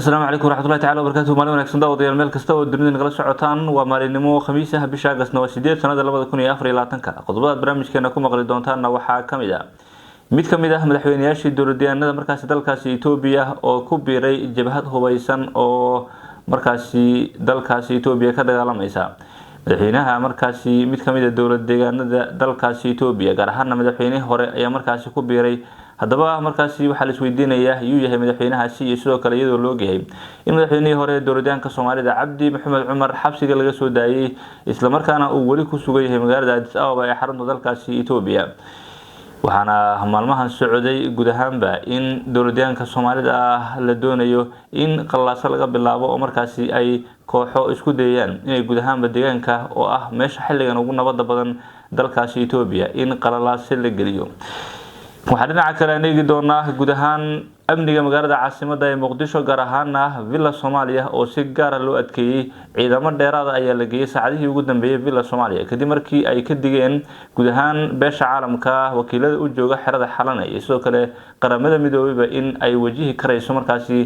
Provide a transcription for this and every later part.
السلام عليكم ورحمة الله تعالى وبركاته. مالين wanaagsan daawadayaal meel kasta oo dunida nagala socotaan waa maalinimo Khamiis ah bisha Agosto 8 sanada 2024 qodobada barnaamijkeena ku maqli doontaan waxa kamid ah mid kamid ah madaxweynayaashii dowladdeegaanada markaas dalkaasi Itoobiya oo ku biiray jabhad hubeysan oo markaasi dalkaasi Itoobiya ka dagaalamaysa madaxweynaha markaasi mid kamid ah dowladdeegaanada dalkaasi Itoobiya gaar ahaan madaxweynaha hore ayaa markaasi ku biiray haddaba markaasi waxa la isweydiinayaa inuu yahay madaxweynahaasi iyo sidoo kale iyadoo loo yahay in madaxweynihii hore dowladdaanka Soomaalida Cabdi Maxamed Cumar xabsiga laga soo daayay isla markaana uu wali ku sugan yahay magaalada Addis Ababa ee xarunta dalkaasi Itoobiya waxaana maalmahan socday guud ahaanba in dowladdaanka Soomaalida la doonayo in qalaas laga bilaabo oo markaasi ay kooxo isku dayaan inay guud ahaanba deegaanka oo ah meesha xilligan ugu nabadda badan dalkaasi Itoobiya in qalaas la geliyo waxaan dhinaca kale eegi doonaa guud ahaan amniga magaalada caasimadda ee Muqdisho gaar ahaan Villa Soomaaliya oo si gaar ah loo adkeeyay ciidamo dheeraad ah ayaa la geeyay saacadihii ugu dambeeyay Villa Soomaaliya kadib markii ay ka digeen guud ahaan beesha caalamka wakiilada u jooga xerada Xalana iyo sidoo kale qaramada midoobay in ay wajihi karayso markaasi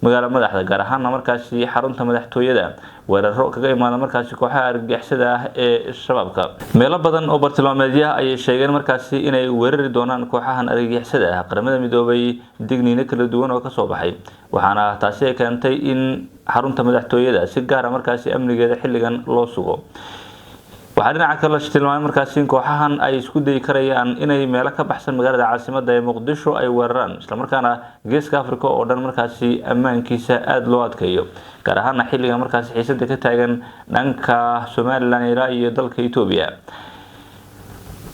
magaalada madaxda gaar ahaan markaasi xarunta madaxtooyada weeraro kaga imaada markaasi kooxaha argagixisada ah ee shabaabka meelo badan oo bartilmaameedyo ay sheegeen markaasi inay weerari doonaan kooxahan argagixisada ah qaramada midoobay digniino kala duwan oo ka soo baxay waxaana taasi ay keentay in xarunta madaxtooyada si gaar ah markaasi amnigeeda xilligan loo sugo waxaan dhinaca kale tilmaamay markaasi in kooxahan ay isku day karayaan inay meelo ka baxsan magaalada caasimadda ee Muqdisho ay weeraraan isla markaana geeska Afrika oo dhan markaasi ammaankiisa aad loo adkeeyo gaar ahaan xilligan markaasi xiisadda ka taagan dhanka Soomaaliland iyo dalka Itoobiya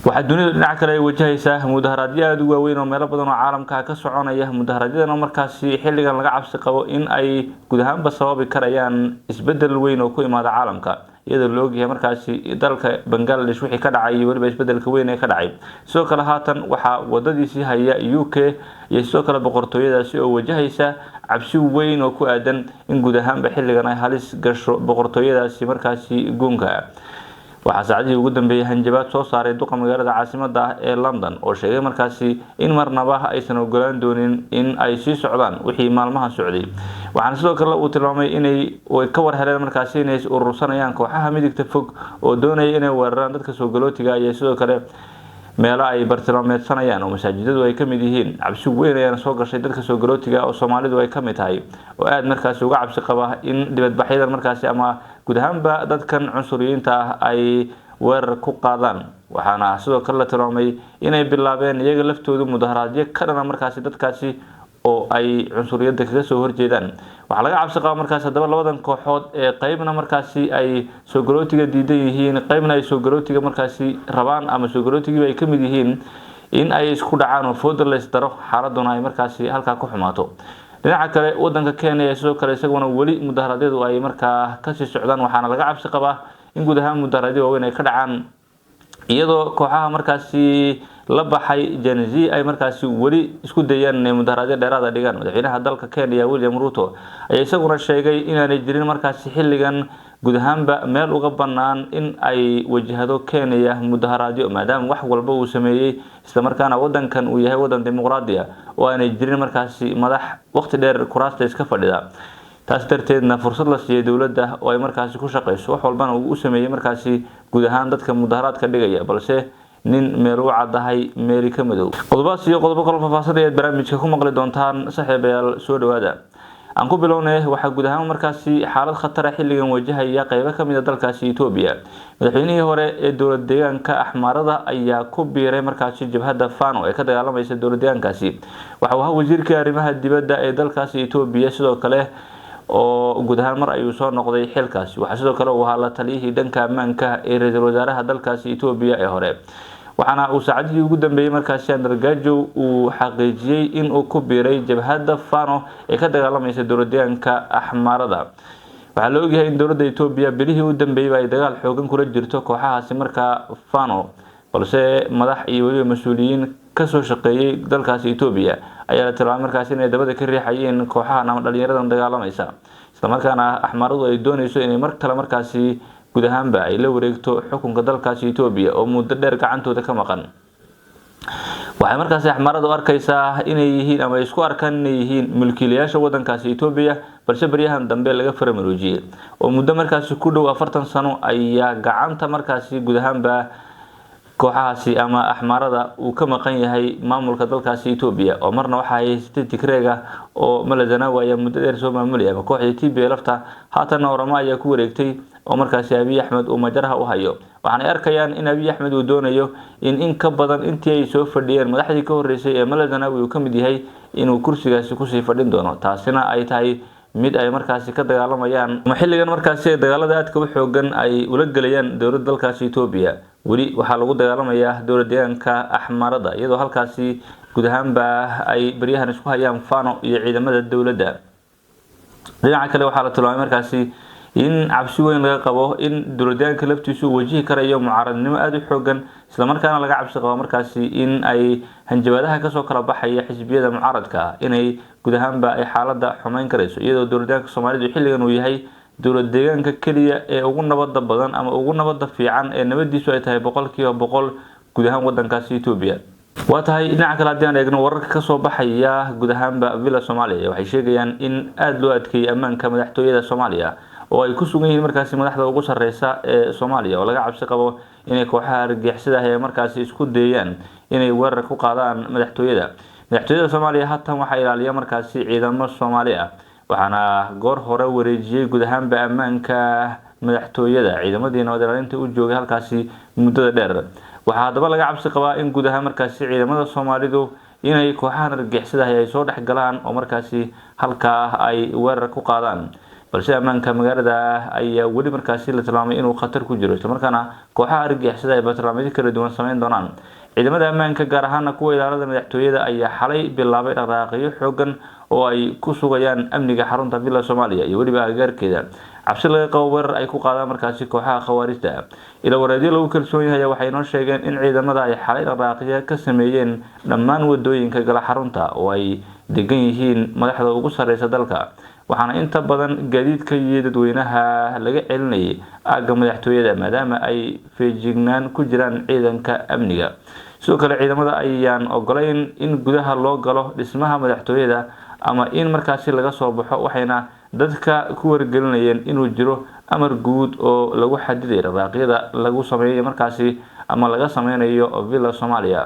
waxa dunida dhinaca kale ay wajahaysaa mudaharaadyo aad u waaweyn oo meelo badan oo caalamka ka soconaya mudaharaadyada markaasi xilligan laga cabsi qabo in ay guud ahaanba sababi karayaan isbedel weyn oo ku imaada caalamka iyadoo loo yahay markaasi dalka Bangladesh wixii ka dhacay waliba isbedelka weyn ee ka dhacay sidoo kale haatan waxa wadadiisii haya UK iyo sidoo kale boqortooyadaasi oo wajahaysa cabsi weyn oo ku aadan in guud ahaanba xilligan ay halis gasho boqortooyadaasi markaasi goonka waxa saacadii ugu dambeeyay hanjabaad soo saaray duqa magaalada caasimadda ee London oo sheegay markaasi in marnaba aysan ogolaan doonin in ay sii socdaan wixii maalmahan socday waxaan sidoo kale uu tilmaamay inay ka war heleen markaasi inay urursanayaan kooxaha midigta fog oo doonaya inay weeraraan dadka soo galootiga iyo sidoo kale meelo ay bartilmaameedsanayaan oo masaajidadu ay kamid yihiin cabsi weyn ayana soo gashay dadka soo galootiga oo Soomaalidu ay kamid tahay oo aad markaasi uga cabsi qaba in dibadbaxyada markaasi ama guud ahaanba dadkan cunsuriyiinta ah ay weerar ku qaadaan waxaana sidoo kale la tilmaamay inay bilaabeen iyaga laftoodu mudaharaadyo ka dhana markaasi dadkaasi oo ay cunsuriyada kaga soo horjeedaan waxa laga cabsi qaba markaas hadaba labadan kooxood ee qaybna markaasi ay soo galootiga diidan yihiin qaybna ay soo galootiga markaasi rabaan ama soo galootiga ay kamid yihiin in ay isku dhacaan oo foodo la isdaro xaaladuna ay markaasi halka ku xumaato dhinaca kale wadanka Kenya sidoo kale isaguna wali mudaharaadyadu ay markaa ka sii socdaan waxaana laga cabsi qabaa in guud ahaan mudaharaadyadu weyn ay ka dhacaan iyadoo kooxaha markaasi la baxay Gen Z ay markaasi wali isku dayaan inay mudaharaadyo dheeraad ah dhigaan madaxweynaha dalka Kenya William Ruto ayaa isaguna sheegay inaanay jirin markaasi xilligan guud ahaanba meel uga banaan in ay wajahdo Kenya mudaharaadyo maadaama wax walba uu sameeyay isla markaana wadankan uu yahay wadan dimuqraadi ah oo aanay jirin markaasi madax waqti dheer kuraasta iska fadhida taas darteedna fursad la siiyay dawladda oo ay markaasi ku shaqeyso wax walbana uu sameeyay markaasi guud ahaan dadka mudaharaadka dhigaya balse nin meel u cadahay meeli ka madow qodobaas iyo qodobo kale faahfaahsan ee barnaamijka ku maqli doontaan saaxiibayaal soo dhawaada aan ku bilownay waxa guud ahaan markaasi xaalad khatar ah xilligan wajahaya qaybo kamid ah dalkaasi Itoobiya madaxweynihii hore ee dowlad deegaanka Axmaarada ayaa ku biiray markaasi jabhadda Fano ee ka dagaalamaysa dowlad deegaankaasi waxa uu ahaa wasiirka arrimaha dibadda ee dalkaasi Itoobiya sidoo kale oo guud ahaan mar ayuu soo noqday xilkaasi waxa sidoo kale uu ahaa la taliyihii dhanka ammaanka ee ra'iisul wasaaraha dalkaasi Itoobiya ee hore waxaana uu saacadii ugu dambeeyay markaasi Andargajo uu xaqiijiyay in uu ku biiray jabhadda Fano ee ka dagaalamaysa dowladdeegaanka Axmaarada waxa la ogyahay in dowladda Itoobiya bilihii u dambeeyay ay dagaal xoogan kula jirto kooxahaasi markaa Fano balse madax iyo waliba mas'uuliyiin ka soo shaqeeyay dalkaasi Itoobiya ayaa la tilmaamay markaasi inay dabada ka riixayeen kooxaha ama dhalinyarada dagaalamaysa isla markaana Axmaaradu ay doonayso inay mar kale markaasi guud ahaanba ay la wareegto xukunka dalkaasi Itoobiya oo muddo dheer gacantooda ka maqan waxay markaas Axmaaradu arkaysaa inay yihiin ama isku arkaan inay yihiin mulkiilayaasha wadankaasi Itoobiya balse baryahan dambe laga faramaroojiyay oo muddo markaasi ku dhow 40 sano ayaa gacanta markaasi guud ahaanba kooxahaasi ama axmaarada uu ka maqan yahay maamulka dalkaasi Itoobiya oo marna waxa ay haystay Tigreega oo Malazana waa muddo dheer soo maamulay ama kooxda TPLF haatan Oroma ayaa ku wareegtay oo markaasi Abiy Ahmed uu majaraha u hayo waxaan arkayaan in Abiy Ahmed uu doonayo in ka badan intii ay soo fadhiyeen madaxdii ka horeysay ee Malazana uu ka mid yahay inuu kursigaasi ku sii fadhin doono taasina ay tahay mid ay markaasi ka dagaalamayaan ma xilligan markaasi dagaalada aadka u xoogan ay ula galayaan dowladda dalkaasi Itoobiya wali waxa lagu dagaalamayaa dowladdeegaanka axmaarada iyadoo halkaasi guud ahaanba ay baryahan isku hayaan Fano iyo ciidamada dowladda dhinaca kale waxa la tilmaamay markaasi in cabsi weyn laga qabo in dowladdeegaanka laftiisu wajihi karayo mucaaradnimo aad u xoogan isla markaana laga cabsi qabo markaasi in ay hanjabaadaha ka soo kala baxaya xisbiyada mucaaradka inay guud ahaanba ay xaaladda xumeyn karayso iyadoo dowladdeegaanka Soomaalidu xilligan uu yahay dowlad deegaanka kaliya ee ugu nabadda badan ama ugu nabadda fiican ee nabadiisu ay tahay 100% guud ahaan wadankaasi Itoobiya waa tahay dhinaca kale hadii aan eegno wararka ka soo baxaya guud ahaanba Villa Soomaaliya waxay sheegayaan in aad loo adkeeyay ammaanka madaxtooyada Soomaaliya oo ay ku sugan yihiin markaasi madaxda ugu sareysa ee Soomaaliya oo laga cabsi qabo inay kooxaha argagixisada ay markaasi isku dayaan inay weerar ku qaadaan madaxtooyada Soomaaliya haatan waxa ilaaliya markaasi ciidamada Soomaaliya waxaana goor hore wareejiyay guud ahaanba ammaanka madaxtooyada ciidamadii nabad ilaalinta u joogay halkaasi muddada dheer waxa hadaba laga cabsi qabaa in guud ahaan markaasi ciidamada Soomaalidu inay kooxaha argagixisada ay soo dhex galaan oo markaasi halka ay weerar ku qaadaan balse ammaanka magaalada ayaa wali markaasi la tilmaamay inuu khatar ku jiro isla markaana kooxaha argagixisada ay barnaamijyo kala duwan sameyn doonaan ciidamada ammaanka gaar ahaan kuwa ilaalada madaxtooyada ayaa xalay bilaabay dhaqdhaqaaqyo xoogan oo ay ku sugayaan amniga xarunta Villa Soomaaliya iyo waliba agagaarkeeda cabsi laga qabo weerar ay ku qaadaan markaasi kooxaha khawaarijta ila wareedyo lagu kalsoon yahay waxay noo sheegeen in ciidamada ay xalay dhaqdhaqaaqyo ka sameeyeen dhammaan wadooyinka gala xarunta oo ay degan yihiin madaxda ugu sareysa dalka waxaana inta badan gaadiidka iyo dadweynaha laga celinayay aaga madaxtooyada maadaama ay feejignaan ku jiraan ciidanka amniga sidoo kale ciidamada ayaan ogolayn in gudaha loo galo dhismaha madaxtooyada ama in markaasi laga soo baxo waxayna dadka ku wargelinayeen inuu jiro amar guud oo lagu xadiday dhaqdhaqaaqyada lagu sameeyo markaasi ama laga sameynayo Villa Soomaaliya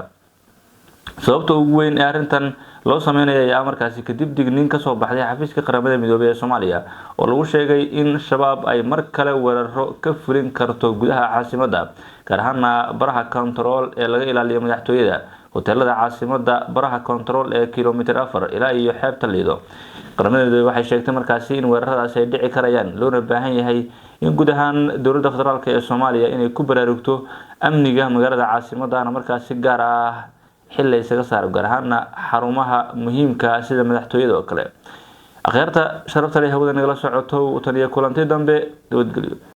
sababta ugu weyn ee arintan loo sameeyay ayaa markaasi kadib digniin ka soo baxday xafiiska qaramada midoobay ee Soomaaliya oo lagu sheegay in shabaab ay mar kale weeraro ka fulin karto gudaha caasimadda gaar ahaan baraha control ee laga ilaaliyo madaxtooyada hoteelada caasimadda baraha control ee kilomitir 4 ilaa iyo xeebta Lido qaramada midoobay waxay sheegtay markaasi in weeraradaas ay dhici karayaan loona baahan yahay in guud ahaan dowladda federaalka ee Soomaaliya inay ku baraarugto amniga magaalada caasimadda markaasi gaar ah xilli isaga saar gaar ahaan xarumaha muhiimka sida madaxtooyada oo kale akhirta sharafta leh hawada nagala socoto tan iyo kulantii dambe dood galiyo